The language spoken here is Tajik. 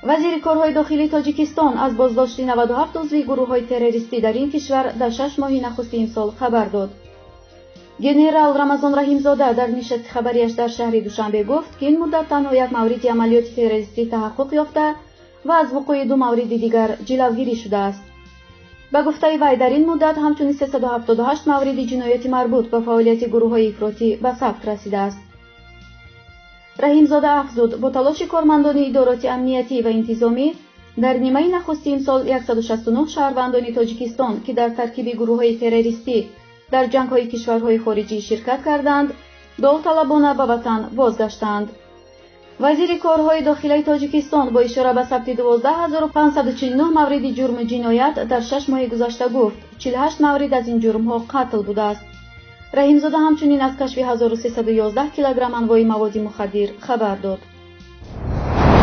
вазири корҳои дохилии тоҷикистон аз боздошти 97 узви гурӯҳҳои террористӣ дар ин кишвар дар 6 моҳи нахусти имсол хабар дод. генерал Рамазон Раҳимзода дар нишасти хабарияш дар шаҳри Душанбе гуфт, ки ин муддат танҳо як мавриди амалиёти террористӣ таҳаққуқ ёфта ва аз вуқӯи 2 мавриди дигар ҷилавгирӣ шудааст. ба гуфтаи вай, дар ин муддат ҳамчунин 378 мавриди ҷинояти марбут ба фаъолияти гурӯҳҳои ифротӣ ба сабт расидааст. раҳимзода афзуд, бо талоши кормандони идороти амниятӣ ва интизомӣ дар нимаи нахусти имсол 169 шаҳрвандони тоҷикистон, ки дар таркиби гурӯҳҳои террористӣ дар ҷангҳои кишварҳои хориҷӣ ширкат карданд, довталабона ба ватан бозгаштанд. вазири корҳои дохилаи тоҷикистон бо ишора ба сабти 12549 мавриди ҷурму ҷиноят дар 6 моҳи гузашта гуфт, 48 маврид аз ин ҷурмҳо қатл будааст. раҳимзода ҳамчунин аз кашфи 1311 килограмм анвои маводи мухаддир хабар дод.